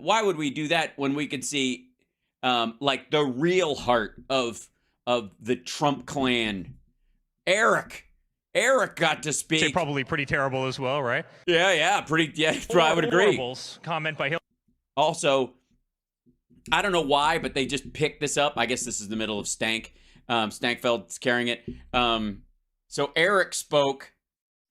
Why would we do that when we could see like the real heart of the Trump clan? Eric got to speak. Say probably pretty terrible as well, right? Yeah, pretty. Yeah, I would agree. Comment by Hill. Also, I don't know why, but they just picked this up. I guess this is the middle of Stank. Stankfeld's carrying it. So Eric spoke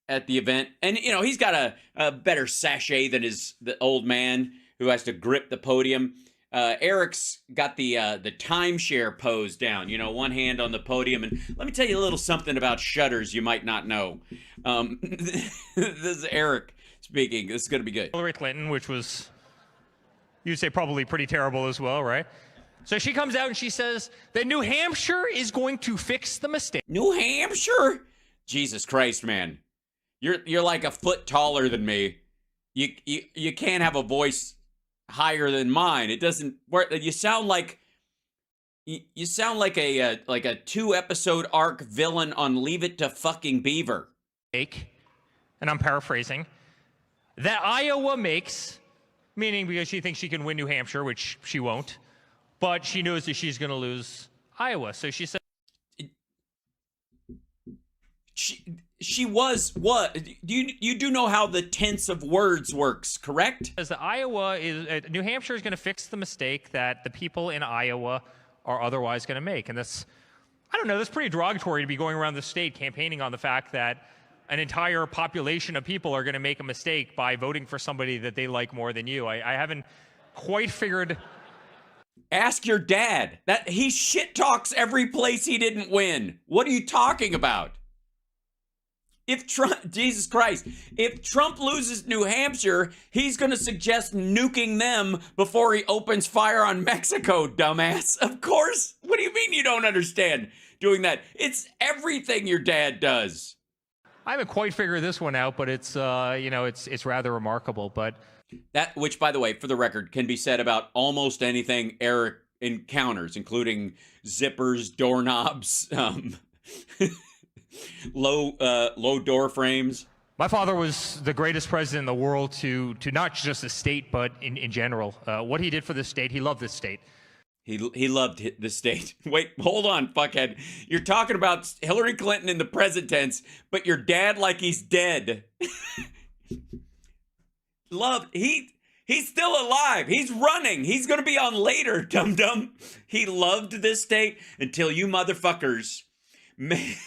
at the event, and he's got a better sachet than the old man who has to grip the podium. Eric's got the timeshare pose down, one hand on the podium. And let me tell you a little something about shutters you might not know. This is Eric speaking. This is going to be good. Hillary Clinton, which was, you'd say probably pretty terrible as well, right? So she comes out and she says that New Hampshire is going to fix the mistake. New Hampshire? Jesus Christ, man. You're like a foot taller than me. You can't have a voice higher than mine. It doesn't work. You sound like a 2-episode arc villain on Leave It to Fucking Beaver. And I'm paraphrasing, that Iowa makes, meaning because she thinks she can win New Hampshire, which she won't, but she knows that she's going to lose Iowa. So she said she was what? You do know how the tense of words works, correct? As the New Hampshire is going to fix the mistake that the people in Iowa are otherwise going to make. And that's pretty derogatory to be going around the state campaigning on the fact that an entire population of people are going to make a mistake by voting for somebody that they like more than you. I haven't quite figured. Ask your dad. That he shit talks every place he didn't win. What are you talking about? Jesus Christ, if Trump loses New Hampshire, he's going to suggest nuking them before he opens fire on Mexico, dumbass. Of course. What do you mean you don't understand doing that? It's everything your dad does. I haven't quite figured this one out, but it's rather remarkable. But that, which, by the way, for the record, can be said about almost anything Eric encounters, including zippers, doorknobs, low door frames. My father was the greatest president in the world to not just the state, but in general. What he did for the state, he loved this state. He loved the state. Wait, hold on, fuckhead. You're talking about Hillary Clinton in the present tense, but your dad like he's dead. He's still alive. He's running. He's going to be on later, dum-dum. He loved this state until you motherfuckers made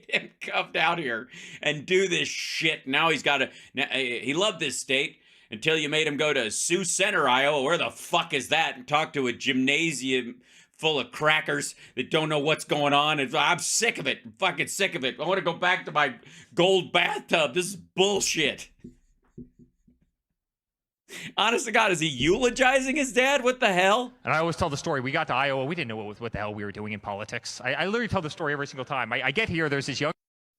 him come down here and do this shit. Now he loved this state until you made him go to Sioux Center, Iowa. Where the fuck is that? And talk to a gymnasium full of crackers that don't know what's going on. And I'm sick of it. I'm fucking sick of it. I want to go back to my gold bathtub. This is bullshit. Honest to God, is he eulogizing his dad? What the hell? And I always tell the story. We got to Iowa. We didn't know what the hell we were doing in politics. I literally tell the story every single time. I get here. There's this young.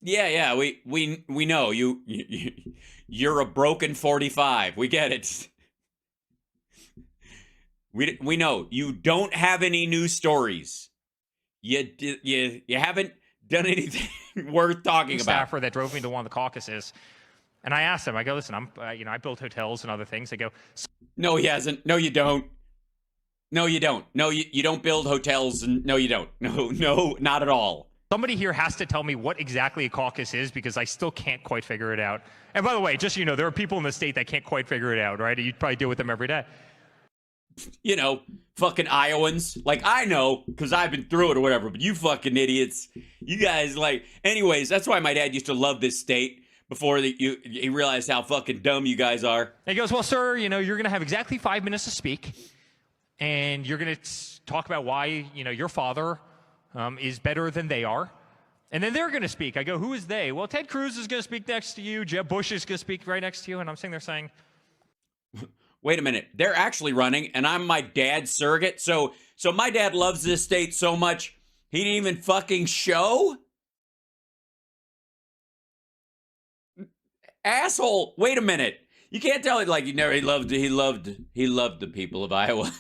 Yeah. We know you're a broken 45. We get it. We know you don't have any new stories. You haven't done anything worth talking about. Staffer that drove me to one of the caucuses. And I asked him, I go, listen, I built hotels and other things. They go, no, he hasn't. No, you don't. No, you don't. No, you don't build hotels. And no, you don't. No, not at all. Somebody here has to tell me what exactly a caucus is because I still can't quite figure it out. And by the way, just so you know, there are people in the state that can't quite figure it out, right? You probably deal with them every day. Fucking Iowans. Like, I know, because I've been through it or whatever, but you fucking idiots. You guys, anyways, that's why my dad used to love this state. Before he realized how fucking dumb you guys are. He goes, well, sir, you're going to have exactly 5 minutes to speak. And you're going to talk about why, your father is better than they are. And then they're going to speak. I go, who is they? Well, Ted Cruz is going to speak next to you. Jeb Bush is going to speak right next to you. And I'm sitting there saying, wait a minute. They're actually running, and I'm my dad's surrogate. So my dad loves this state so much, he didn't even fucking show? Asshole! Wait a minute. You can't tell it like he loved the people of Iowa.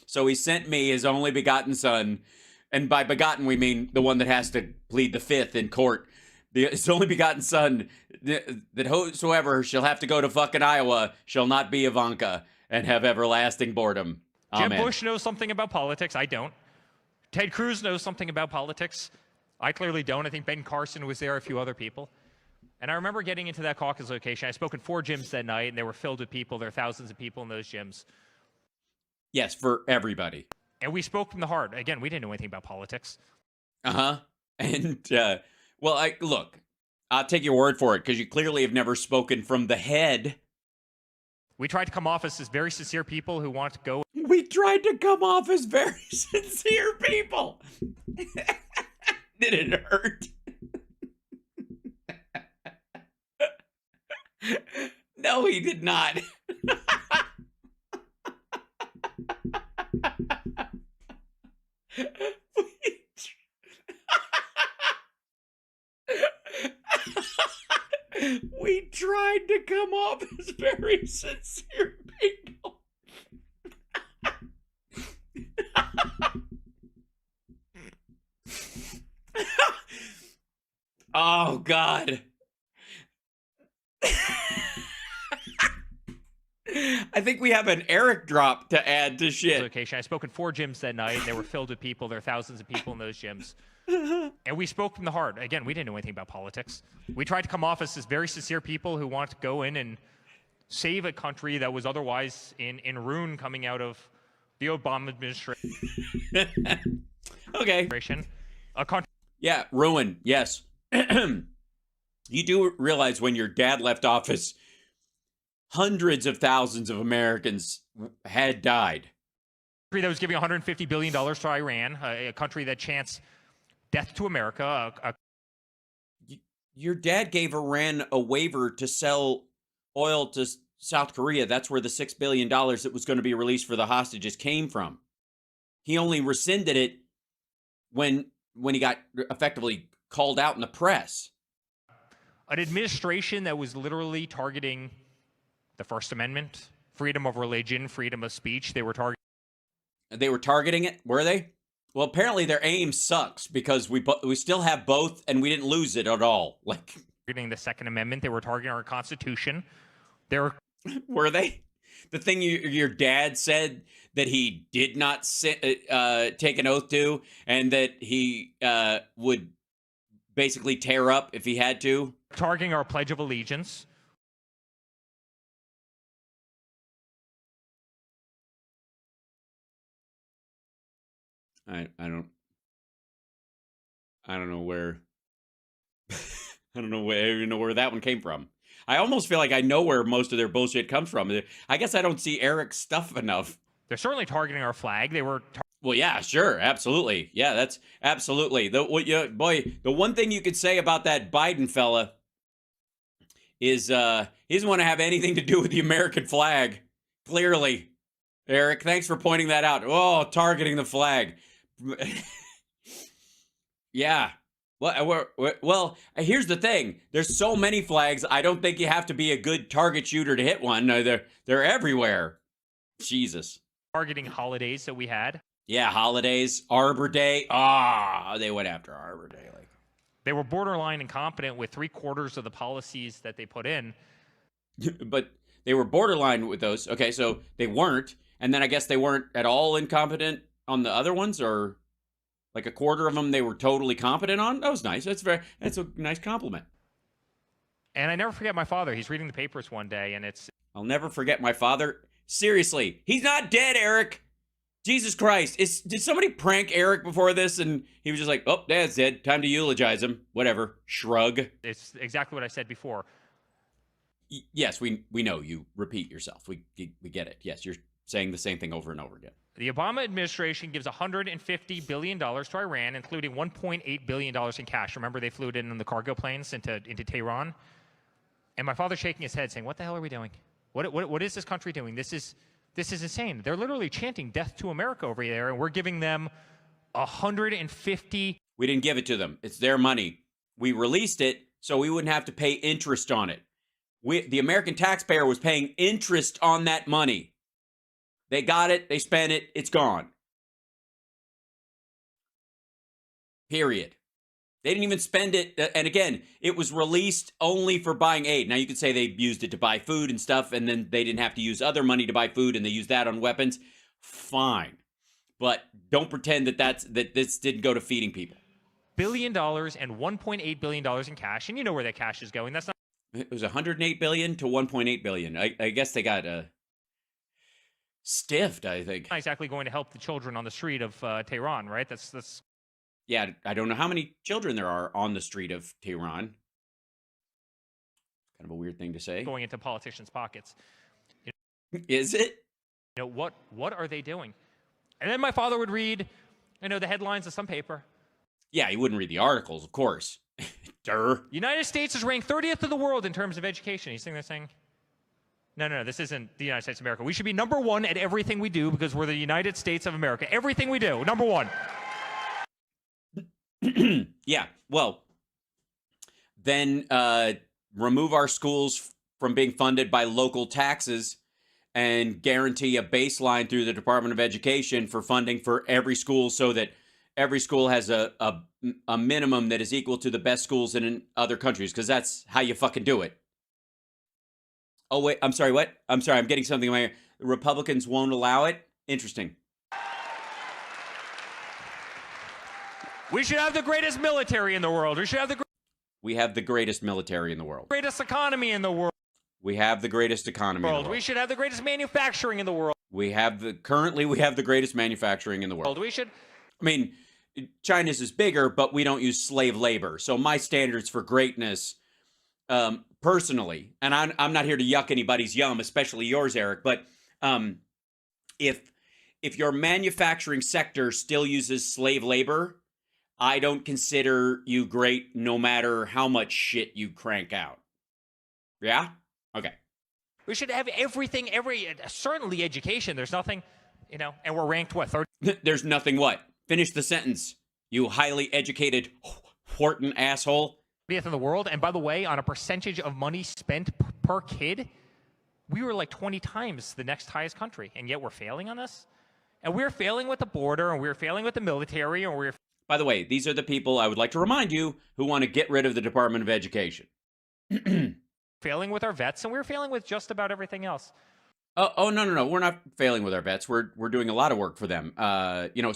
So he sent me his only begotten son, and by begotten we mean the one that has to plead the fifth in court. his only begotten son, that whosoever shall have to go to fucking Iowa shall not be Ivanka and have everlasting boredom. Jeb Amen. Bush knows something about politics. I don't. Ted Cruz knows something about politics. I clearly don't. I think Ben Carson was there, a few other people. And I remember getting into that caucus location. I spoke in 4 gyms that night, and they were filled with people. There are thousands of people in those gyms. Yes, for everybody. And we spoke from the heart. Again, we didn't know anything about politics. Uh-huh. And, well, look, I'll take your word for it, because you clearly have never spoken from the head. We tried to come off as very sincere people who want to go. We tried to come off as very sincere people. Did it hurt? No, he did not. We tried to come off as very sincere people. Oh, God. I think we have an Eric drop to add to shit. Location. I spoke in 4 gyms that night. They were filled with people. There are thousands of people in those gyms. And we spoke from the heart. Again, we didn't know anything about politics. We tried to come off as very sincere people who want to go in and save a country that was otherwise in ruin coming out of the Obama administration. Okay. A country. Yeah, ruin. Yes. You do realize when your dad left office, hundreds of thousands of Americans had died. That was giving $150 billion to Iran, a country that chants death to America. Your dad gave Iran a waiver to sell oil to South Korea. That's where the $6 billion that was going to be released for the hostages came from. He only rescinded it when he got effectively called out in the press. An administration that was literally targeting the First Amendment, freedom of religion, freedom of speech. They were targeting it, were they? Well, apparently their aim sucks because we still have both and we didn't lose it at all. Like targeting the Second Amendment, they were targeting our Constitution. Were they? The thing your dad said that he did not take an oath to, and that he would basically tear up if he had to. Targeting our Pledge of Allegiance. I don't know where I don't even know where that one came from. I almost feel like I know where most of their bullshit comes from. I guess I don't see Eric's stuff enough. They're certainly targeting our flag. They were well, yeah, sure, absolutely. Yeah, that's absolutely. The one thing you could say about that Biden fella is he doesn't want to have anything to do with the American flag. Clearly. Eric, thanks for pointing that out. Oh, targeting the flag. Yeah. Well, here's the thing. There's so many flags. I don't think you have to be a good target shooter to hit one. No, they're everywhere. Jesus. Targeting holidays that we had. Yeah, holidays. Arbor Day. They went after Arbor Day. Like they were borderline incompetent with 3/4 of the policies that they put in. But they were borderline with those. Okay, so they weren't. And then I guess they weren't at all incompetent on the other ones, or like a quarter of them they were totally competent on. That was nice. That's a nice compliment. And I never forget my father. He's reading the papers one day, and I'll never forget my father. Seriously, he's not dead, Eric. Jesus Christ. Did somebody prank Eric before this? And he was just like, oh, Dad's dead. Time to eulogize him. Whatever. Shrug. It's exactly what I said before. Yes, we know you repeat yourself. We get it. Yes, you're saying the same thing over and over again. The Obama administration gives $150 billion to Iran, including $1.8 billion in cash. Remember, they flew it in the cargo planes into Tehran? And my father's shaking his head saying, what the hell are we doing? What is this country doing? This is insane. They're literally chanting death to America over there, and we're giving them $150. We didn't give it to them. It's their money. We released it so we wouldn't have to pay interest on it. The American taxpayer was paying interest on that money. They got it. They spent it. It's gone. Period. They didn't even spend it. And again, it was released only for buying aid. Now, you could say they used it to buy food and stuff, and then they didn't have to use other money to buy food, and they used that on weapons. Fine. But don't pretend that this didn't go to feeding people. $1 billion and $1.8 billion in cash. And you know where that cash is going. That's not. It was $108 billion to $1.8 billion. I guess they got stiffed, I think. Not exactly going to help the children on the street of Tehran, right? That's. Yeah, I don't know how many children there are on the street of Tehran. Kind of a weird thing to say. Going into politicians' pockets. Is it? You know, what are they doing? And then my father would read, the headlines of some paper. Yeah, he wouldn't read the articles, of course. Durr. United States is ranked 30th in the world in terms of education. He's sitting there saying, no, this isn't the United States of America. We should be number one at everything we do because we're the United States of America. Everything we do, number one. Yeah, well, then remove our schools from being funded by local taxes and guarantee a baseline through the Department of Education for funding for every school so that every school has a minimum that is equal to the best schools in other countries, because that's how you fucking do it. Oh, wait, I'm sorry, what? I'm sorry, I'm getting something in my ear. The Republicans won't allow it? Interesting. We should have the greatest military in the world. We have the greatest military in the world. Greatest economy in the world. We have the greatest economy in the world. We should have the greatest manufacturing in the world. Currently we have the greatest manufacturing in the world. We should. I mean, China's is bigger, but we don't use slave labor. So my standards for greatness, personally, and I'm not here to yuck anybody's yum, especially yours, Eric, but if your manufacturing sector still uses slave labor, I don't consider you great no matter how much shit you crank out. Yeah? Okay. We should have everything, certainly education. There's nothing, and we're ranked, what, third? There's nothing what? Finish the sentence, you highly educated Wharton asshole. 30th in the world. And by the way, on a percentage of money spent per kid, we were like 20 times the next highest country. And yet we're failing on this? And we're failing with the border, and we're failing with the military, and we're... By the way, these are the people, I would like to remind you, who want to get rid of the Department of Education. Failing with our vets, and we're failing with just about everything else. Oh, no. We're not failing with our vets. We're doing a lot of work for them.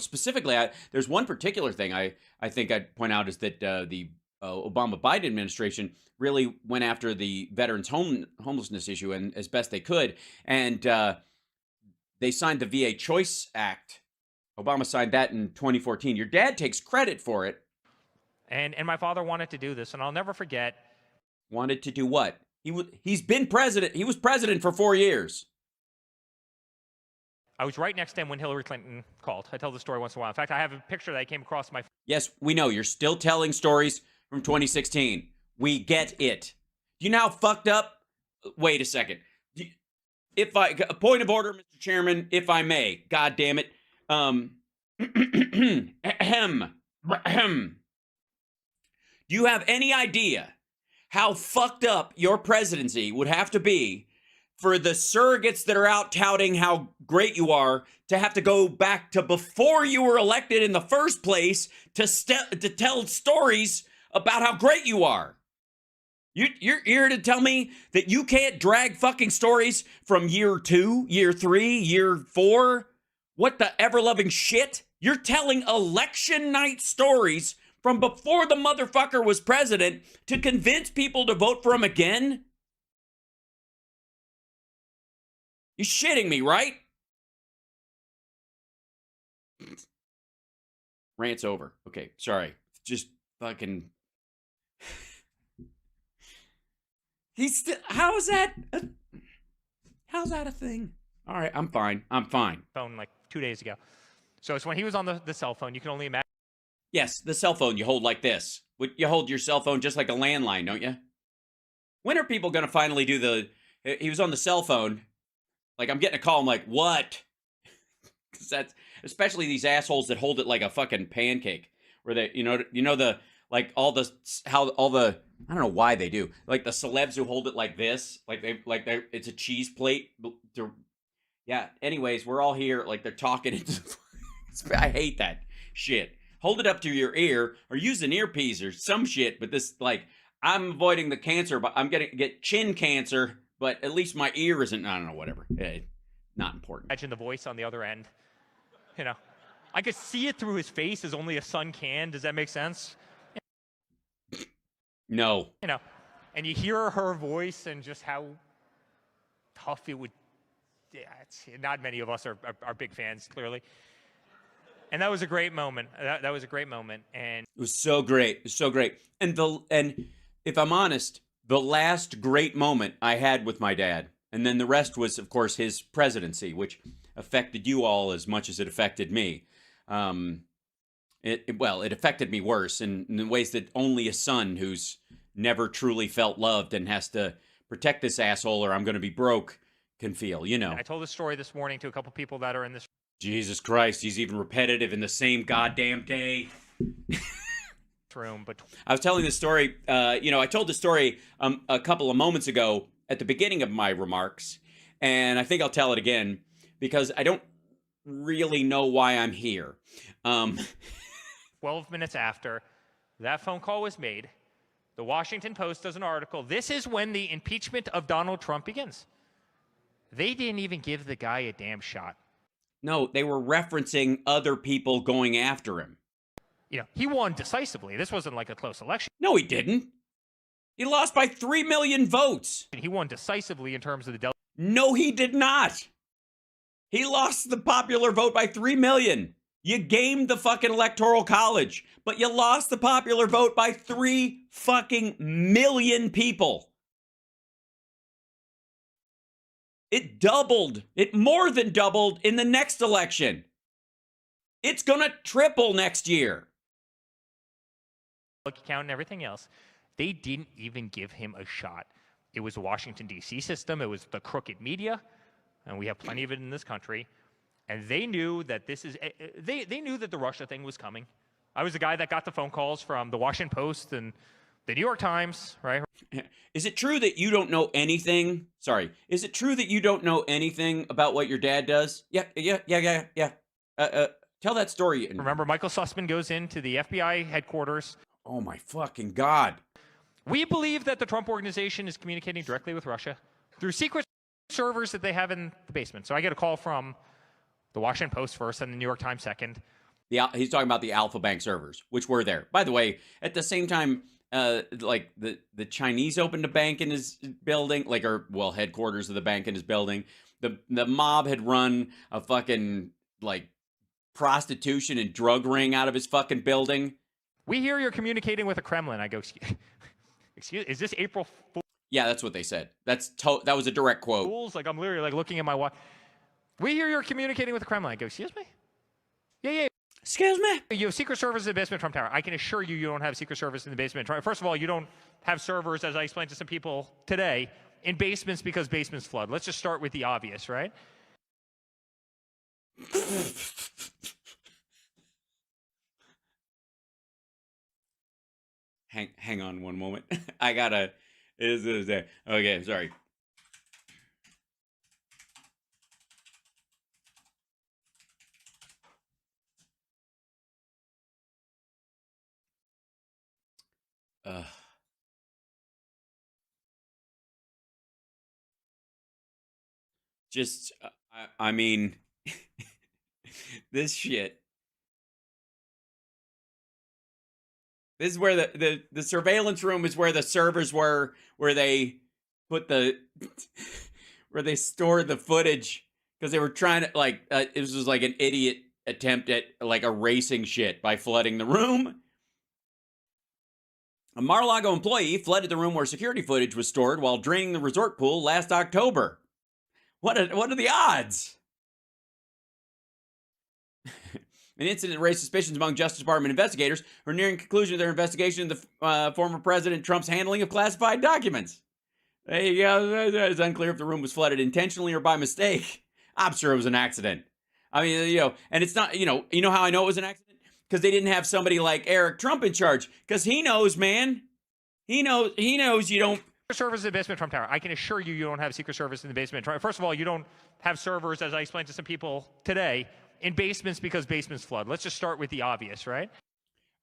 Specifically, there's one particular thing I think I'd point out is that the Obama-Biden administration really went after the veterans homelessness issue and as best they could. And they signed the VA Choice Act. Obama signed that in 2014. Your dad takes credit for it. And my father wanted to do this, and I'll never forget. Wanted to do what? He's been president. He was president for 4 years. I was right next to him when Hillary Clinton called. I tell the story once in a while. In fact, I have a picture that came across my... Yes, we know. You're still telling stories from 2016. We get it. Do you know how fucked up? Wait a second. A point of order, Mr. Chairman, if I may. God damn it. Do you have any idea how fucked up your presidency would have to be for the surrogates that are out touting how great you are to have to go back to before you were elected in the first place to tell stories about how great you are? You're here to tell me that you can't drag fucking stories from year 2, year 3, year 4? What the ever-loving shit? You're telling election night stories from before the motherfucker was president to convince people to vote for him again? You're shitting me, right? Rant's over. Okay, sorry. Just fucking... He's still... How's that a thing? All right, I'm fine. Phone like 2 days ago. So it's when he was on the cell phone. You can only imagine. Yes, the cell phone you hold like this. You hold your cell phone just like a landline, don't you? When are people going to finally do he was on the cell phone. Like, I'm getting a call. I'm like, what? Because that's, especially these assholes that hold it like a fucking pancake. Where they, I don't know why they do. Like the celebs who hold it like this. It's a cheese plate. Yeah, anyways, we're all here. Like, they're talking. I hate that shit. hold it up to your ear or use an earpiece or some shit. But this, like, I'm avoiding the cancer, but I'm going to get chin cancer, but at least my ear isn't, I don't know, whatever. Not important. Imagine the voice on the other end. You know, I could see it through his face as only a son can. Does that make sense? No. You know, and you hear her voice and just how tough it would. Yeah, not many of us are big fans, clearly. And that was a great moment. That was a great moment, and it was so great. It was so great. And if I'm honest, the last great moment I had with my dad, and then the rest was, of course, his presidency, which affected you all as much as it affected me. It affected me worse in ways that only a son who's never truly felt loved and has to protect this asshole or I'm going to be broke can feel, you know. I told this story this morning to a couple people that are in this. Jesus Christ, he's even repetitive in the same goddamn day. Room, but I was telling this story, I told the story a couple of moments ago at the beginning of my remarks, and I think I'll tell it again because I don't really know why I'm here. 12 minutes after that phone call was made, the Washington Post does an article. This is when the impeachment of Donald Trump begins. They didn't even give the guy a damn shot. No, they were referencing other people going after him. You know, he won decisively. This wasn't like a close election. No, he didn't. He lost by 3 million votes. He won decisively in terms of the No, he did not. He lost the popular vote by 3 million. You gamed the fucking electoral college, but you lost the popular vote by 3 fucking million people. It doubled. It more than doubled in the next election. It's gonna triple next year. Count and everything else. They didn't even give him a shot. It was the Washington, D.C. system. It was the crooked media, and we have plenty of it in this country. And they knew that they knew that the Russia thing was coming. I was the guy that got the phone calls from the Washington Post and the New York Times, right? Is it true that you don't know anything? Sorry. Is it true that you don't know anything about what your dad does? Yeah. Tell that story. Remember, Michael Sussman goes into the FBI headquarters. Oh, my fucking God. We believe that the Trump organization is communicating directly with Russia through secret servers that they have in the basement. So I get a call from the Washington Post first and the New York Times second. He's talking about the Alpha Bank servers, which were there. By the way, at the same time, like the Chinese opened a bank in his building, headquarters of the bank in his building. The mob had run a fucking prostitution and drug ring out of his fucking building. We hear you're communicating with the Kremlin. I go, excuse, is this April Fool's? Yeah, that's what they said. That was a direct quote. Fools? I'm literally looking at my watch. We hear you're communicating with the Kremlin. I go, excuse me? Yeah. Excuse me? You have secret servers in the basement of Trump Tower. I can assure you don't have secret servers in the basement. First of all, you don't have servers, as I explained to some people today, in basements because basements flood. Let's just start with the obvious, right? Hang on one moment. I gotta. Okay, sorry. I mean, this shit. This is where the surveillance room is where the servers were, where they put where they stored the footage because they were trying to it was just like an idiot attempt at erasing shit by flooding the room. A Mar-a-Lago employee flooded the room where security footage was stored while draining the resort pool last October. What are the odds? An incident raised suspicions among Justice Department investigators who are nearing conclusion of their investigation of the former President Trump's handling of classified documents. There you go. It's unclear if the room was flooded intentionally or by mistake. I'm sure it was an accident. I mean, and it's not, you know how I know it was an accident? Because they didn't have somebody like Eric Trump in charge. Because he knows, man. He knows you don't. Servers in the basement of Trump Tower. I can assure you don't have secret servers in the basement. First of all, you don't have servers, as I explained to some people today, in basements because basements flood. Let's just start with the obvious, right?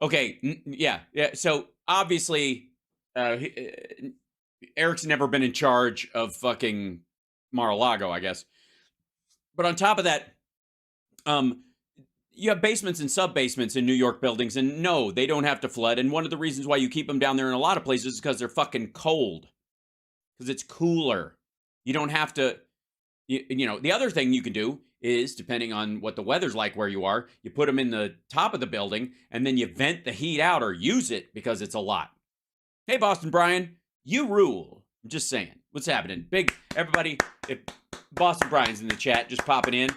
Okay, yeah. So obviously, Eric's never been in charge of fucking Mar-a-Lago, I guess. But on top of that, you have basements and sub-basements in New York buildings, and no, they don't have to flood. And one of the reasons why you keep them down there in a lot of places is because they're fucking cold. Because it's cooler. You don't have to, you know, the other thing you can do is, depending on what the weather's like where you are, you put them in the top of the building, and then you vent the heat out or use it because it's a lot. Hey, Boston Brian, you rule. I'm just saying. What's happening? Big, everybody, if Boston Brian's in the chat, just popping in.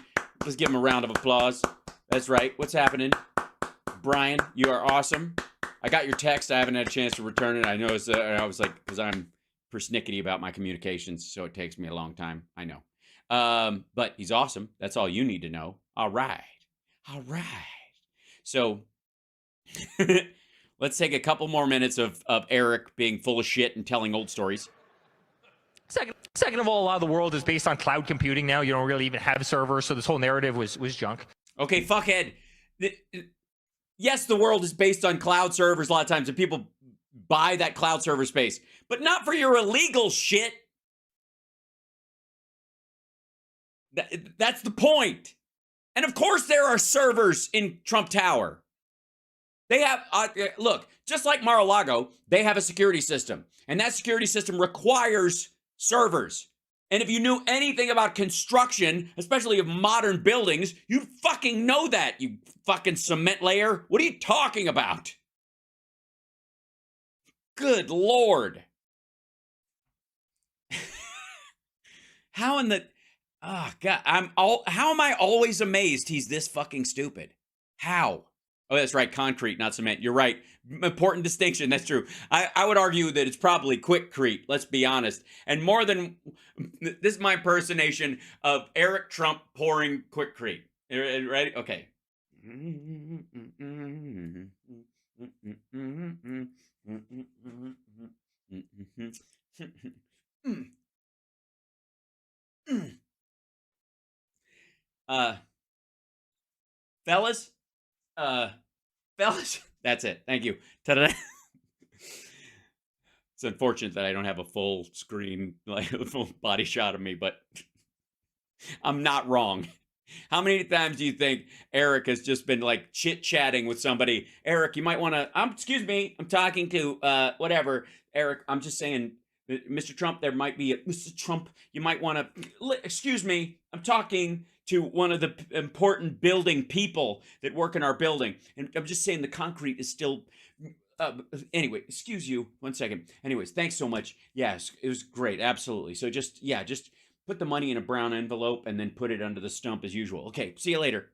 Let's give him a round of applause. That's right. What's happening? Brian, you are awesome. I got your text. I haven't had a chance to return it. I know I was like, because I'm persnickety about my communications, so it takes me a long time. I know. But he's awesome. That's all you need to know. All right. All right. So let's take a couple more minutes of Eric being full of shit and telling old stories. Second of all, a lot of the world is based on cloud computing now. You don't really even have servers, so this whole narrative was junk. Okay, fuckhead. Yes, the world is based on cloud servers a lot of times, and people buy that cloud server space, but not for your illegal shit. That's the point. And of course there are servers in Trump Tower. They have, look, just like Mar-a-Lago, they have a security system. And that security system requires servers. And if you knew anything about construction, especially of modern buildings, you'd fucking know that, you fucking cement layer. What are you talking about? Good Lord. How in the... Oh, God, how am I always amazed he's this fucking stupid? How? Oh, that's right, concrete, not cement. You're right. Important distinction, that's true. I would argue that it's probably quickcrete, let's be honest. And more than, this is my impersonation of Eric Trump pouring quickcrete. Ready? Okay. Fellas, that's it. Thank you. Ta-da. It's unfortunate that I don't have a full screen, like a full body shot of me, but I'm not wrong. How many times do you think Eric has just been like chit-chatting with somebody? Eric, you might want to, excuse me, I'm talking to, whatever. Eric, I'm just saying, Mr. Trump, there might be Mr. Trump, you might want to, excuse me, I'm talking to one of the important building people that work in our building. And I'm just saying the concrete is still, anyway, excuse you, 1 second. Anyways, thanks so much. Yes, it was great, absolutely. So just put the money in a brown envelope and then put it under the stump as usual. Okay, see you later.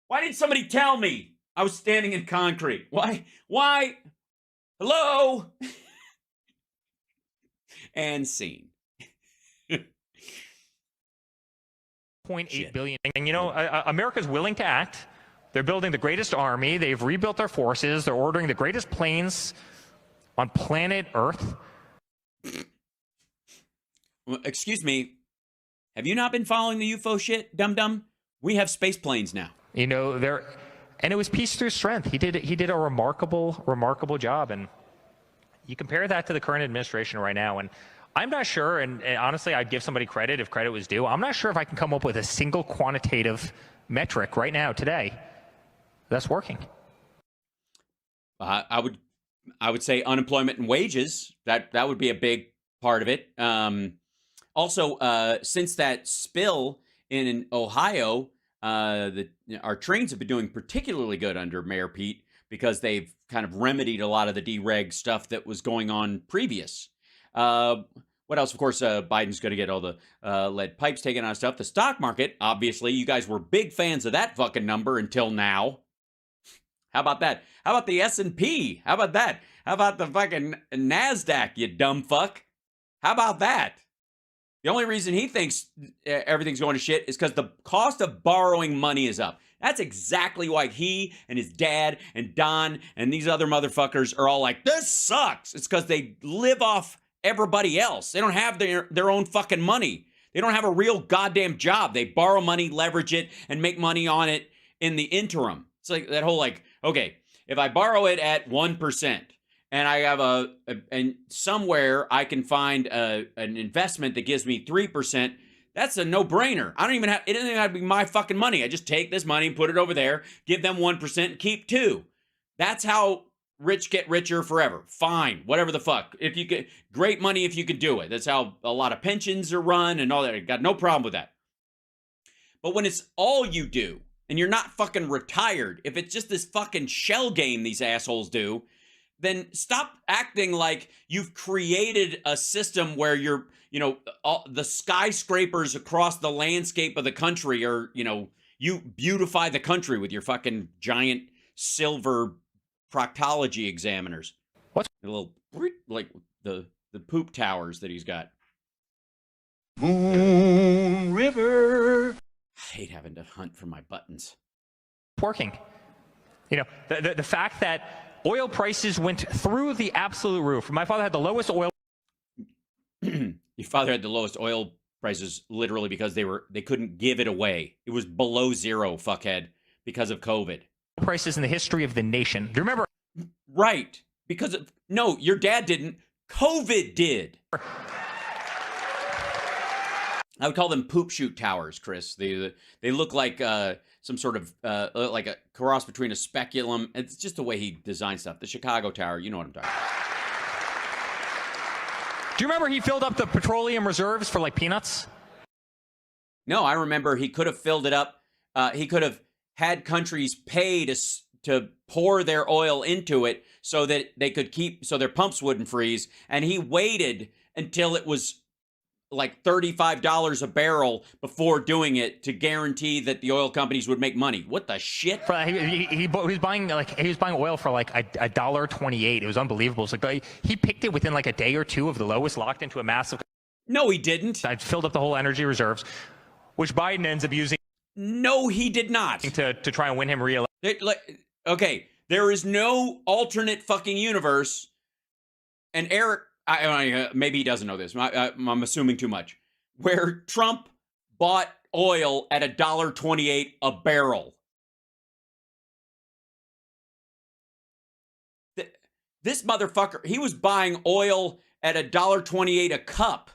Why didn't somebody tell me I was standing in concrete? Why? Hello? And scene. 0.8 billion. And you know, America's willing to act. They're building the greatest army. They've rebuilt their forces. They're ordering the greatest planes on planet Earth. Well, excuse me. Have you not been following the UFO shit, dum-dum? We have space planes now. You know, and it was peace through strength. He did a remarkable job. And you compare that to the current administration right now, and I'm not sure, and honestly, I'd give somebody credit if credit was due. I'm not sure if I can come up with a single quantitative metric right now, today, that's working. I would say unemployment and wages. That would be a big part of it. Also, since that spill in Ohio, our trains have been doing particularly good under Mayor Pete because they've kind of remedied a lot of the dereg stuff that was going on previous. What else? Of course, Biden's going to get all the lead pipes taken out of stuff. The stock market, obviously, you guys were big fans of that fucking number until now. How about that? How about the S&P? How about that? How about the fucking NASDAQ, you dumb fuck? How about that? The only reason he thinks everything's going to shit is because the cost of borrowing money is up. That's exactly why he and his dad and Don and these other motherfuckers are all like, this sucks. It's because they live off everybody else. They don't have their own fucking money. They don't have a real goddamn job. They borrow money, leverage it, and make money on it in the interim. It's like that whole like, Okay, if I borrow it at 1%, and I have and somewhere I can find an investment that gives me 3%, that's a no-brainer. It doesn't even have to be my fucking money. I just take this money and put it over there, give them 1% and keep 2%. That's how rich get richer forever. Fine, whatever the fuck. If you get great money, if you can do it. That's how a lot of pensions are run and all that. I got no problem with that. But when it's all you do and you're not fucking retired, if it's just this fucking shell game these assholes do, then stop acting like you've created a system where you're, all the skyscrapers across the landscape of the country are, you beautify the country with your fucking giant silver proctology examiners. What? A little, like the poop towers that he's got. Moon River. I hate having to hunt for my buttons. Working. The fact that oil prices went through the absolute roof. My father had the lowest oil. Your father had the lowest oil prices literally because they couldn't give it away. It was below zero, fuckhead, because of COVID. Prices in the history of the nation. Do you remember? Right. No, your dad didn't. COVID did. I would call them poop shoot towers, Chris. They look like some sort of like a cross between a speculum. It's just the way he designed stuff. The Chicago Tower, you know what I'm talking about. Do you remember he filled up the petroleum reserves for like peanuts? No, I remember he could have filled it up. He could have had countries pay to pour their oil into it so that they could so their pumps wouldn't freeze. And he waited until it was like $35 a barrel before doing it to guarantee that the oil companies would make money. What the shit? He was buying oil for like $1.28. It was unbelievable. It's like he picked it within like a day or two of the lowest, locked into a massive. No, he didn't. I filled up the whole energy reserves, which Biden ends up using. No, he did not. To try and win him re-election. Okay, there is no alternate fucking universe. And Eric, maybe he doesn't know this. I'm assuming too much. Where Trump bought oil at $1.28 a barrel. This motherfucker, he was buying oil at $1.28 a cup.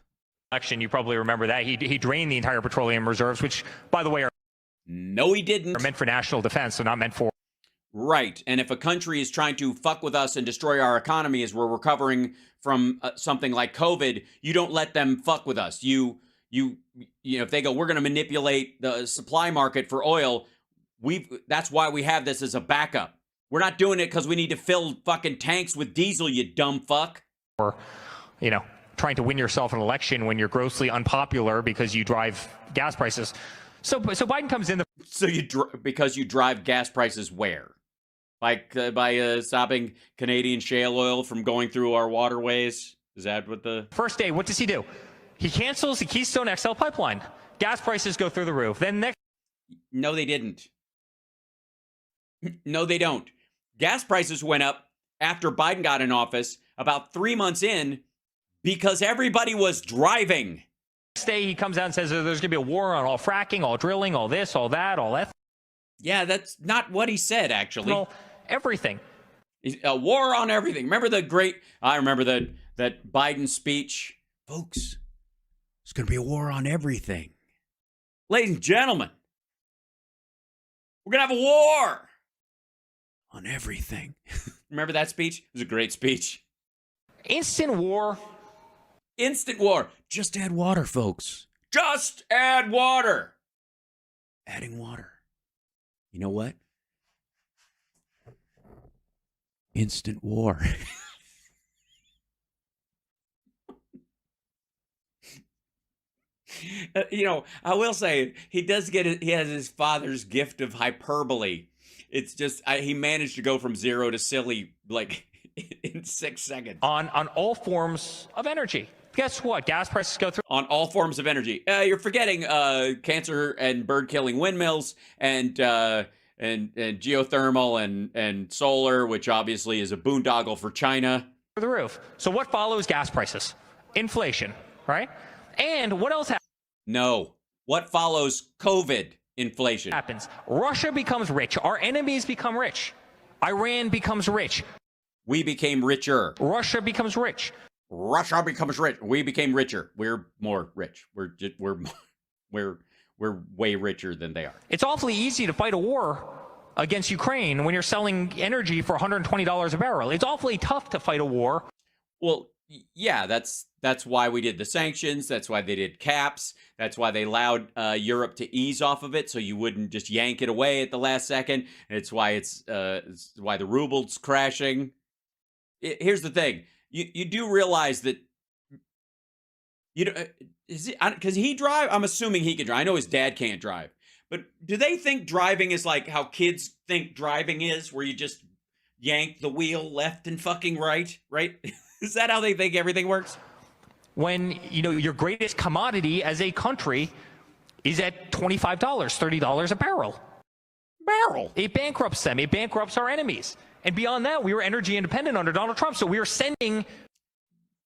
You probably remember that. He drained the entire petroleum reserves, which, by the way, no, he didn't. Are meant for national defense, so not meant for. Right. And if a country is trying to fuck with us and destroy our economy as we're recovering from something like COVID, you don't let them fuck with us. You if they go, we're going to manipulate the supply market for oil. That's why we have this as a backup. We're not doing it because we need to fill fucking tanks with diesel, you dumb fuck. Or, trying to win yourself an election when you're grossly unpopular because you drive gas prices. So Biden comes in. Because you drive gas prices where? By stopping Canadian shale oil from going through our waterways? Is that what the... First day, what does he do? He cancels the Keystone XL pipeline. Gas prices go through the roof. Then next... No, they didn't. No, they don't. Gas prices went up after Biden got in office about 3 months in because everybody was driving. Next day, he comes out and says there's going to be a war on all fracking, all drilling, all this, all that, all that. Yeah, that's not what he said, actually. Well, everything. A war on everything. I remember that Biden speech. Folks, it's going to be a war on everything. Ladies and gentlemen, we're going to have a war on everything. Remember that speech? It was a great speech. Instant war. Instant war. Just add water, folks. Just add water. Adding water. You know what? Instant war. I will say he has his father's gift of hyperbole. It's just he managed to go from zero to silly like in 6 seconds. On all forms of energy. Guess what? Gas prices go through. On all forms of energy. You're forgetting cancer and bird-killing windmills and geothermal and solar, which obviously is a boondoggle for China. Through the roof. So what follows gas prices? Inflation, right? And what else happens? No. What follows COVID? Inflation. Happens. Russia becomes rich. Our enemies become rich. Iran becomes rich. We became richer. Russia becomes rich. Russia becomes rich. We became richer. We're more rich. We're way richer than they are. It's awfully easy to fight a war against Ukraine when you're selling energy for $120 a barrel. It's awfully tough to fight a war. Well, yeah, that's why we did the sanctions. That's why they did caps. That's why they allowed Europe to ease off of it, so you wouldn't just yank it away at the last second. It's why it's why the ruble's crashing. Here's the thing: you do realize that because he drive. I'm assuming he can drive. I know his dad can't drive, but do they think driving is like how kids think driving is, where you just yank the wheel left and fucking right? Right? Is that how they think everything works? When, your greatest commodity as a country is at $25, $30 a barrel. It bankrupts them. It bankrupts our enemies. And beyond that, we were energy independent under Donald Trump. So we were sending...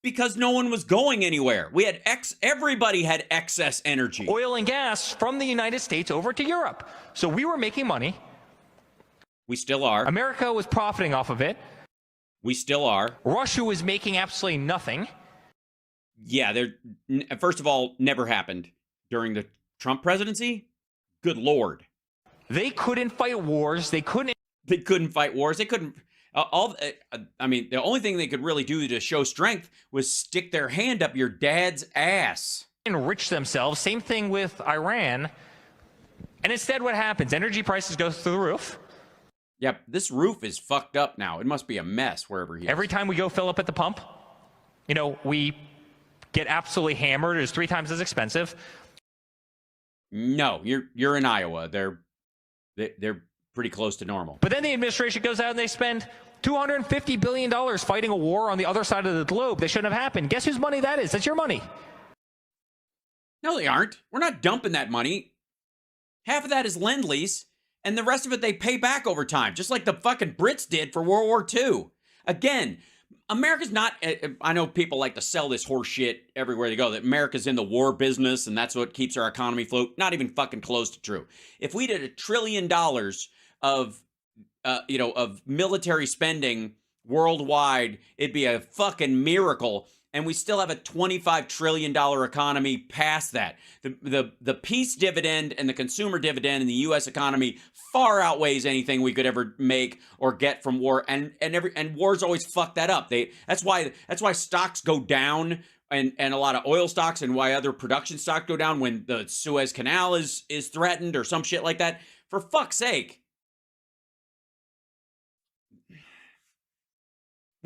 Because no one was going anywhere. We had everybody had excess energy. Oil and gas from the United States over to Europe. So we were making money. We still are. America was profiting off of it. We still are. Russia was making absolutely nothing. Yeah, first of all, never happened during the Trump presidency. Good Lord. They couldn't fight wars. They couldn't fight wars. They couldn't. The only thing they could really do to show strength was stick their hand up your dad's ass. Enrich themselves. Same thing with Iran. And instead, what happens? Energy prices go through the roof. Yep, this roof is fucked up now. It must be a mess wherever he is. Every time we go fill up at the pump, we get absolutely hammered. It's 3 times as expensive. No, you're in Iowa. They're pretty close to normal. But then the administration goes out and they spend $250 billion fighting a war on the other side of the globe that shouldn't have happened. Guess whose money that is? That's your money. No, they aren't. We're not dumping that money. Half of that is Lend-Lease. And the rest of it, they pay back over time, just like the fucking Brits did for World War II. Again, America's not, I know people like to sell this horse shit everywhere they go, that America's in the war business and that's what keeps our economy afloat. Not even fucking close to true. If we did $1 trillion of military spending worldwide, it'd be a fucking miracle. And we still have a $25 trillion economy past that. The peace dividend and the consumer dividend in the U.S. economy far outweighs anything we could ever make or get from war. And wars always fuck that up. That's why stocks go down and a lot of oil stocks, and why other production stocks go down when the Suez Canal is threatened or some shit like that. For fuck's sake.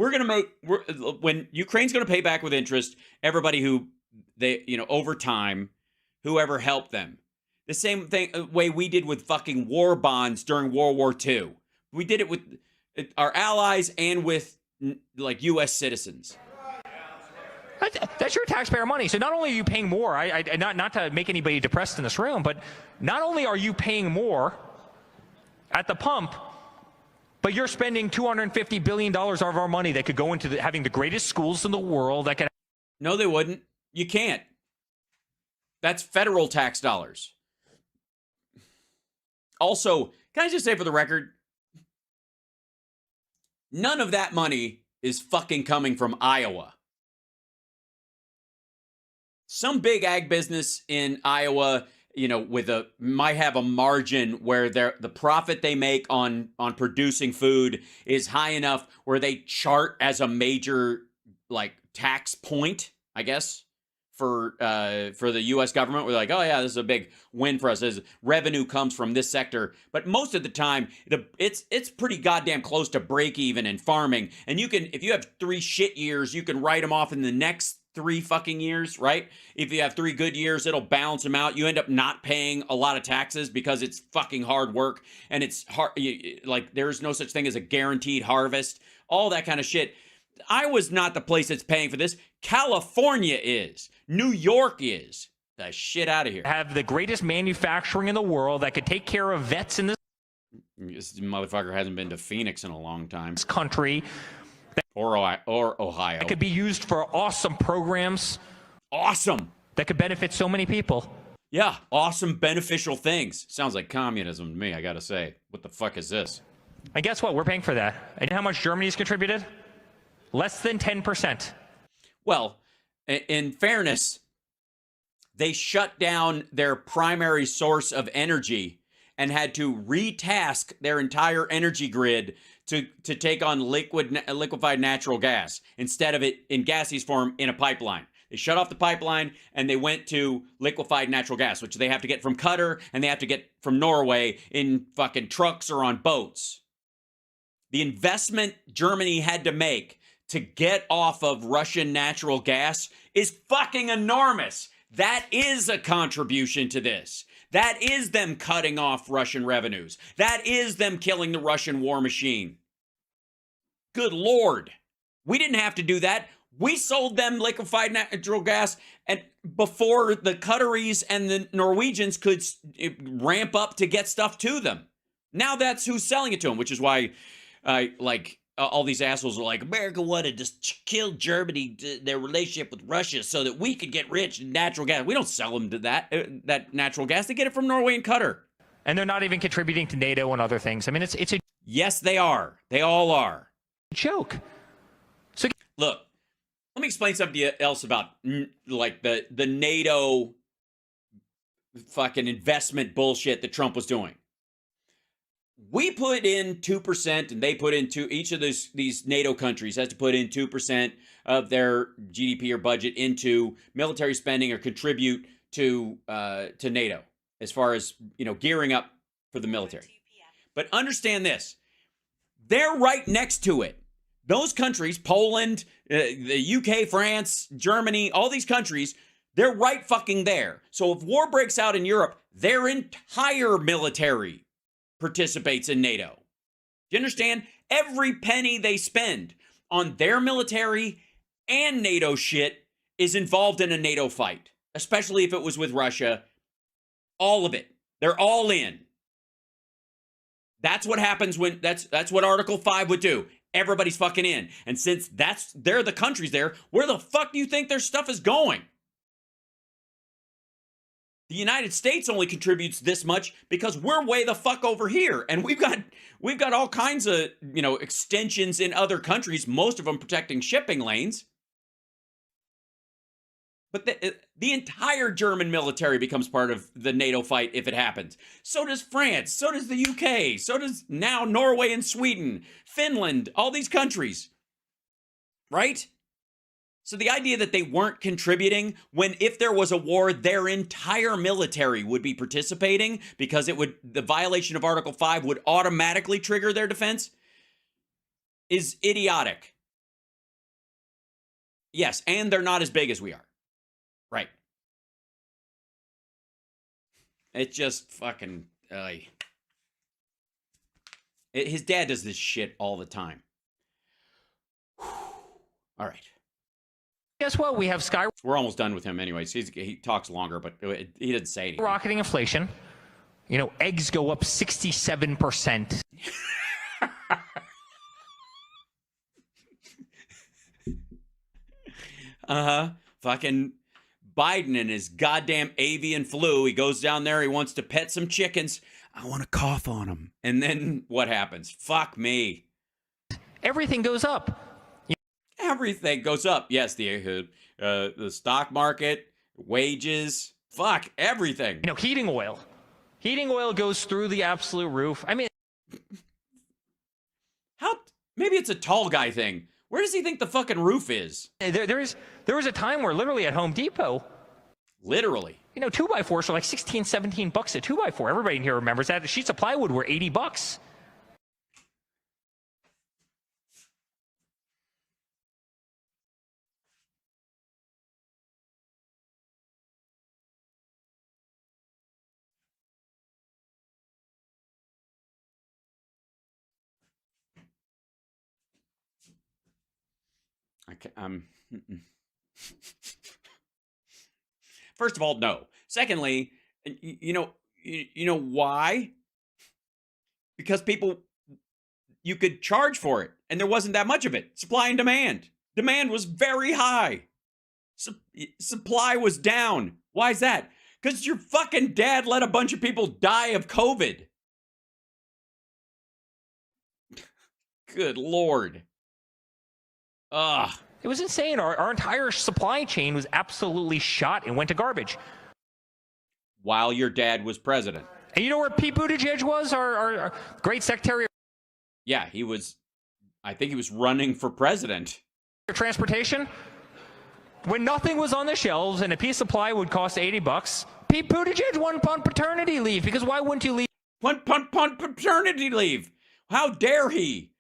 When Ukraine's going to pay back with interest, everybody who over time, whoever helped them. The same way we did with fucking war bonds during World War II. We did it with our allies and with like U.S. citizens. That's your taxpayer money. So not only are you paying more, not to make anybody depressed in this room, but not only are you paying more at the pump, but you're spending $250 billion of our money that could go into having the greatest schools in the world. No, they wouldn't. You can't. That's federal tax dollars. Also, can I just say for the record, none of that money is fucking coming from Iowa. Some big ag business in Iowa, might have a margin where the profit they make on producing food is high enough where they chart as a major tax point, I guess, for the U.S. government. We're like, oh yeah, this is a big win for us as revenue comes from this sector. But most of the time, it's pretty goddamn close to break even in farming. And if you have 3 shit years, you can write them off in the next 3 fucking years, right? If you have 3 good years, it'll balance them out. You end up not paying a lot of taxes because it's fucking hard work and it's hard. There's no such thing as a guaranteed harvest. All that kind of shit. Iowa's not the place that's paying for this. California is. New York is. The shit out of here. Have the greatest manufacturing in the world that could take care of vets in this motherfucker hasn't been to Phoenix in a long time. This country. Or Ohio. It could be used for awesome programs. Awesome. That could benefit so many people. Yeah, awesome beneficial things. Sounds like communism to me, I gotta say. What the fuck is this? And guess what? We're paying for that. And how much Germany's contributed? Less than 10%. Well, in fairness, they shut down their primary source of energy and had to retask their entire energy grid to take on liquefied natural gas instead of it in gaseous form in a pipeline. They shut off the pipeline and they went to liquefied natural gas, which they have to get from Qatar and they have to get from Norway in fucking trucks or on boats. The investment Germany had to make to get off of Russian natural gas is fucking enormous. That is a contribution to this. That is them cutting off Russian revenues. That is them killing the Russian war machine. Good Lord. We didn't have to do that. We sold them liquefied natural gas and before the Qataris and the Norwegians could ramp up to get stuff to them. Now that's who's selling it to them, which is why all these assholes are like, America wanted to kill Germany, their relationship with Russia, so that we could get rich in natural gas. We don't sell them to that natural gas. They get it from Norway and Qatar. And they're not even contributing to NATO and other things. I mean, it's a Yes, they are. They all are. joke. So look, let me explain something else about like the NATO fucking investment bullshit that Trump was doing. We put in 2% and they put in each of these NATO countries has to put in 2% of their GDP or budget into military spending or contribute to NATO as far as, gearing up for the military. But understand this. They're right next to it. Those countries, Poland, the UK, France, Germany, all these countries, they're right fucking there. So if war breaks out in Europe, their entire military participates in NATO. Do you understand? Every penny they spend on their military and NATO shit is involved in a NATO fight, especially if it was with Russia. All of it. They're all in. That's what happens when that's what Article 5 would do. Everybody's fucking in. And since they're the countries there, where the fuck do you think their stuff is going? The United States only contributes this much because we're way the fuck over here. And we've got all kinds of, extensions in other countries, most of them protecting shipping lanes. But the entire German military becomes part of the NATO fight if it happens. So does France. So does the UK. So does now Norway and Sweden, Finland, all these countries. Right? So the idea that they weren't contributing when if there was a war, their entire military would be participating because the violation of Article 5 would automatically trigger their defense is idiotic. Yes, and they're not as big as we are. Right. It's just fucking... his dad does this shit all the time. All right. guess what? We have We're almost done with him anyways. He talks longer, but he didn't say anything. skyrocketing inflation. Eggs go up 67%. Fucking Biden and his goddamn avian flu. He goes down there. He wants to pet some chickens. I want to cough on them. And then what happens? Fuck me. Everything goes up. Everything goes up. Yes, the stock market, wages, fuck, everything. Heating oil. Heating oil goes through the absolute roof. I mean, Maybe it's a tall guy thing. Where does he think the fucking roof is? there was a time where literally at Home Depot, Literally. 2x4s are like 16, 17 bucks a 2x4. Everybody in here remembers that. The sheets of plywood were 80 bucks. First of all, no. Secondly, you know why? Because you could charge for it, and there wasn't that much of it. Supply and demand. Demand was very high. Supply was down. Why is that? Because your fucking dad let a bunch of people die of COVID. Good Lord. Ugh. It was insane. Our entire supply chain was absolutely shot and went to garbage. While your dad was president. And you know where Pete Buttigieg was, our great secretary? Yeah, he was, I think he was running for president. Transportation. When nothing was on the shelves and a piece of ply would cost $80, Pete Buttigieg went on paternity leave, because why wouldn't you leave? Paternity leave. How dare he?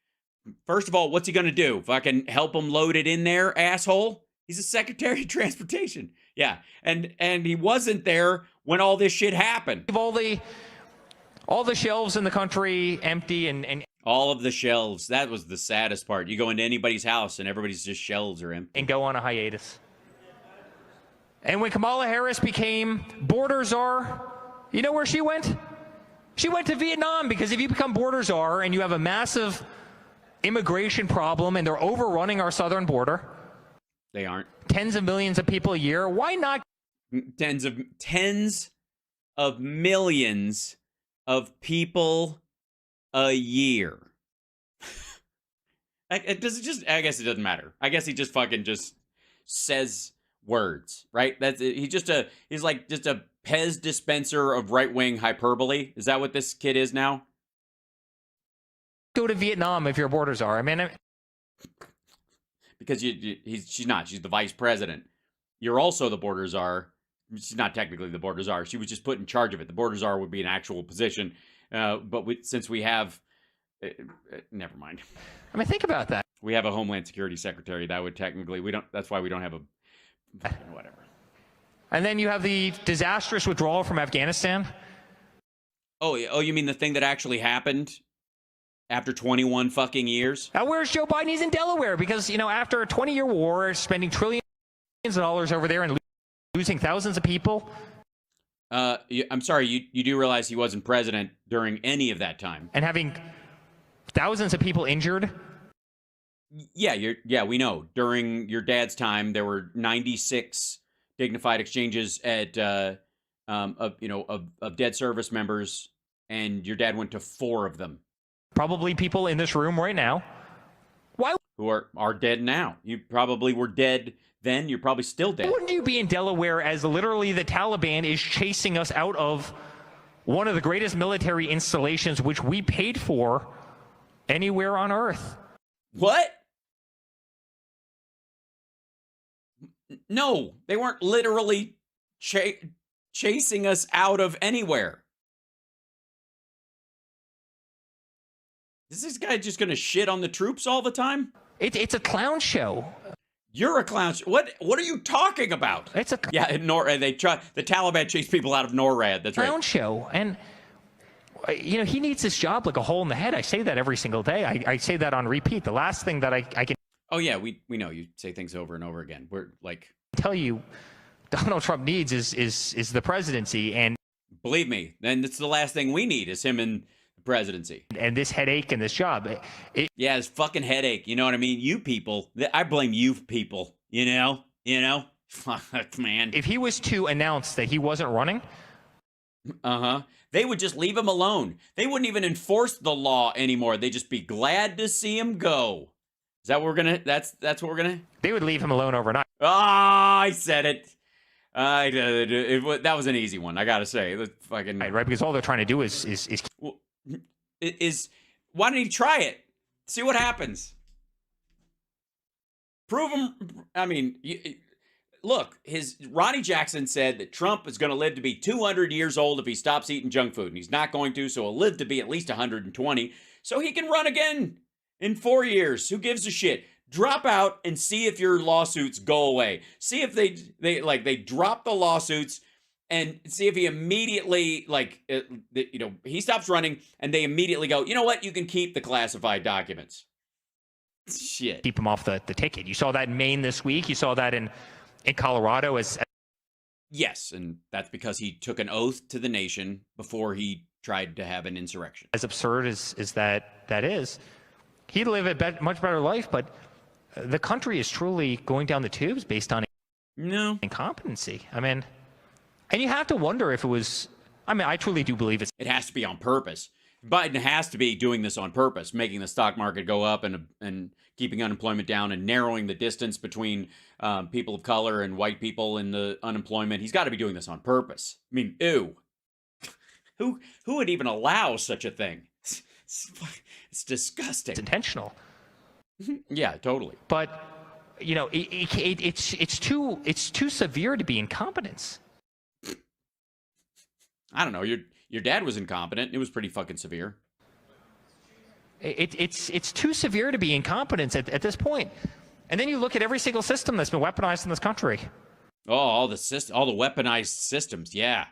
First of all, what's he going to do? Fucking help him load it in there, asshole? He's a Secretary of Transportation. Yeah, and he wasn't there when all this shit happened. All the shelves in the country empty and all of the shelves. That was the saddest part. You go into anybody's house and everybody's just shelves are empty. and go on a hiatus. And when Kamala Harris became border czar, you know where she went? She went to Vietnam, because if you become border czar and you have a massive immigration problem and they're overrunning our southern border, They aren't. tens of millions of people a year, why not Tens of millions of people a year. I guess it doesn't matter. I guess he just fucking just says words, right? He's like just a Pez dispenser of right-wing hyperbole. Is that what this kid is now? go to Vietnam if you're a border czar? I mean, Because she's not. She's the vice president. You're also the border czar. She's not technically the border czar. She was just put in charge of it. The border czar would be an actual position. But since we have... never mind. I mean, think about that. We have a Homeland Security Secretary. That would technically... That's why we don't have a... Whatever. And then you have the disastrous withdrawal from Afghanistan. Oh, you mean the thing that actually happened after 21 fucking years? Now, where's Joe Biden? He's in Delaware because, after a 20-year war, spending trillions of dollars over there and losing thousands of people. I'm sorry, you do realize he wasn't president during any of that time. And having thousands of people injured. Yeah, we know. During your dad's time, there were 96 dignified exchanges of dead service members, and your dad went to 4 of them. Probably people in this room right now. Why? Who are dead now. You probably were dead then. You're probably still dead. Wouldn't you be in Delaware as literally the Taliban is chasing us out of one of the greatest military installations which we paid for anywhere on Earth? What? No, they weren't literally chasing us out of anywhere. Is this guy just going to shit on the troops all the time? It's a clown show. You're a clown. What are you talking about? It's a the Taliban chased people out of NORAD. That's clown right. show. And he needs this job like a hole in the head. I say that every single day. I say that on repeat. The last thing that I can Oh yeah, we know you say things over and over again. We're like, tell you Donald Trump needs is the presidency, and believe me, then it's the last thing we need is him in the presidency. And this headache and this job. Yeah, his fucking headache. You know what I mean? You people. I blame you people. You know? Fuck, man. If he was to announce that he wasn't running, they would just leave him alone. They wouldn't even enforce the law anymore. They'd just be glad to see him go. Is that what we're gonna? That's what we're gonna. They would leave him alone overnight. Ah, I said it. That was an easy one. I gotta say, fucking right, because all they're trying to do is why don't he try it? See what happens. Prove him. I mean, look, Ronnie Jackson said that Trump is going to live to be 200 years old if he stops eating junk food, and he's not going to, so he'll live to be at least 120, so he can run again in 4 years. Who gives a shit? Drop out and see if your lawsuits go away. See if they drop the lawsuits and see if he immediately he stops running and they immediately go, you know what? You can keep the classified documents. Shit. Keep him off the ticket. You saw that in Maine this week. You saw that in Colorado. Yes, and that's because he took an oath to the nation before he tried to have an insurrection. As absurd as that is, he'd live a much better life, but the country is truly going down the tubes based on incompetency. I mean, and you have to wonder if it was... I mean, I truly do believe it has to be on purpose. Biden has to be doing this on purpose, making the stock market go up and keeping unemployment down and narrowing the distance between people of color and white people in the unemployment. He's got to be doing this on purpose. I mean, ew. Who would even allow such a thing? It's disgusting. It's intentional. Yeah, totally. But it's too severe to be incompetence. I don't know. Your dad was incompetent. It was pretty fucking severe. It's too severe to be incompetence at this point. And then you look at every single system that's been weaponized in this country. Oh, all the weaponized systems. Yeah.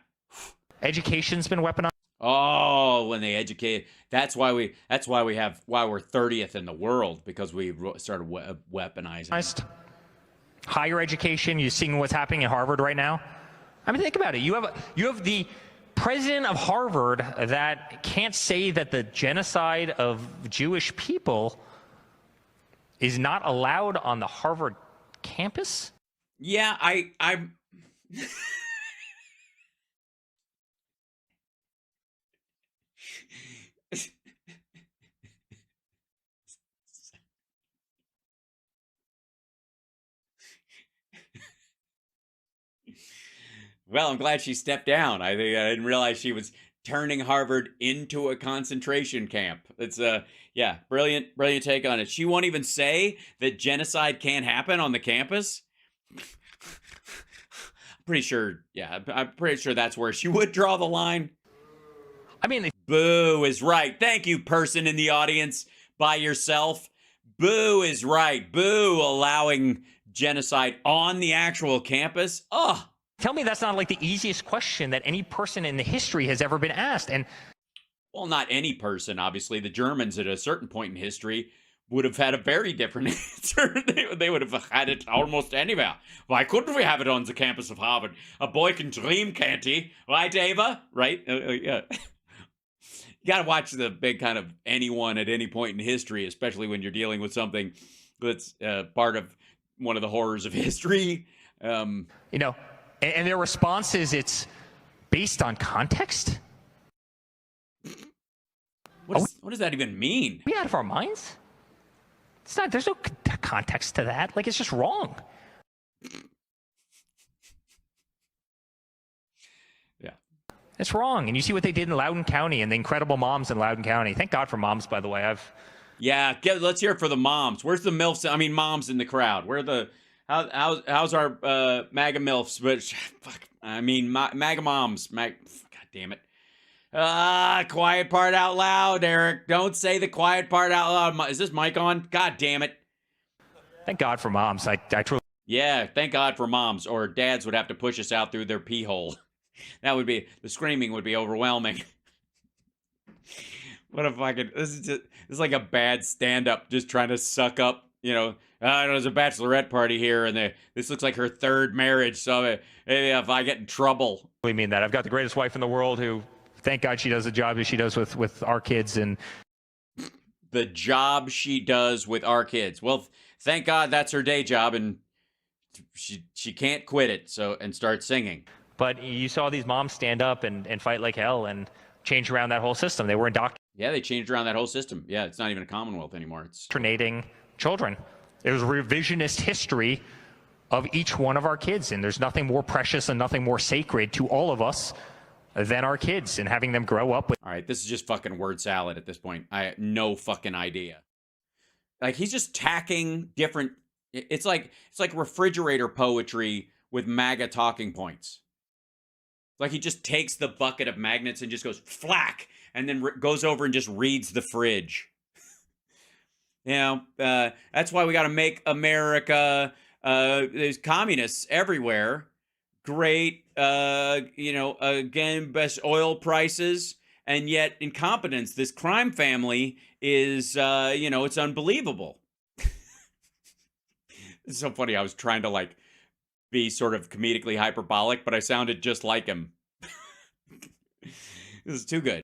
Education's been weaponized. Oh, when they educate, that's why we're 30th in the world, because we started weaponizing. Higher education, you're seeing what's happening at Harvard right now. I mean, think about it. You have the president of Harvard that can't say that the genocide of Jewish people is not allowed on the Harvard campus. Yeah, I'm. Well, I'm glad she stepped down. I didn't realize she was turning Harvard into a concentration camp. It's yeah, brilliant take on it. She won't even say that genocide can't happen on the campus. I'm pretty sure that's where she would draw the line. I mean, boo is right. Thank you, person in the audience by yourself. Boo is right. Boo allowing genocide on the actual campus. Ugh. Tell me that's not like the easiest question that any person in the history has ever been asked. And well, not any person, obviously. The Germans at a certain point in history would have had a very different answer. They would have had it almost anywhere. Why couldn't we have it on the campus of Harvard? A boy can dream, can't he? Right, Ava? Right? Yeah. You got to watch the big kind of anyone at any point in history, especially when you're dealing with something that's part of one of the horrors of history. And their response is it's based on context? What does that even mean? Are we out of our minds? It's not. There's no context to that. Like, it's just wrong. Yeah. It's wrong. And you see what they did in Loudoun County and the incredible moms in Loudoun County. Thank God for moms, by the way. Let's hear it for the moms. Where's the MILFs? I mean, moms in the crowd. Where the... How's our MAGA MILFs? But fuck, I mean MAGA moms. God damn it! Quiet part out loud, Eric. Don't say the quiet part out loud. Is this mic on? God damn it! Thank God for moms. I truly. Yeah, thank God for moms. Or dads would have to push us out through their pee hole. That would be the screaming would be overwhelming. What a fucking this is like a bad stand-up just trying to suck up. There's a bachelorette party here, and this looks like her third marriage, so maybe if I get in trouble. We mean that. I've got the greatest wife in the world who, thank God she does the job that she does with our kids. And the job she does with our kids. Well, thank God that's her day job, and she can't quit it, and start singing. But you saw these moms stand up and fight like hell and change around that whole system. They were indoctrinating. Yeah, they changed around that whole system. Yeah, it's not even a Commonwealth anymore. It's children. It was revisionist history of each one of our kids, and there's nothing more precious and nothing more sacred to all of us than our kids and having them grow up with. All right, this is just fucking word salad at this point. I have no fucking idea. Like, he's just tacking different. It's like refrigerator poetry with MAGA talking points. Like, he just takes the bucket of magnets and just goes flack, and then goes over and just reads the fridge. That's why we got to make America. There's communists everywhere. Great, again, best oil prices, and yet incompetence. This crime family is, it's unbelievable. It's so funny. I was trying to be sort of comedically hyperbolic, but I sounded just like him. This is too good.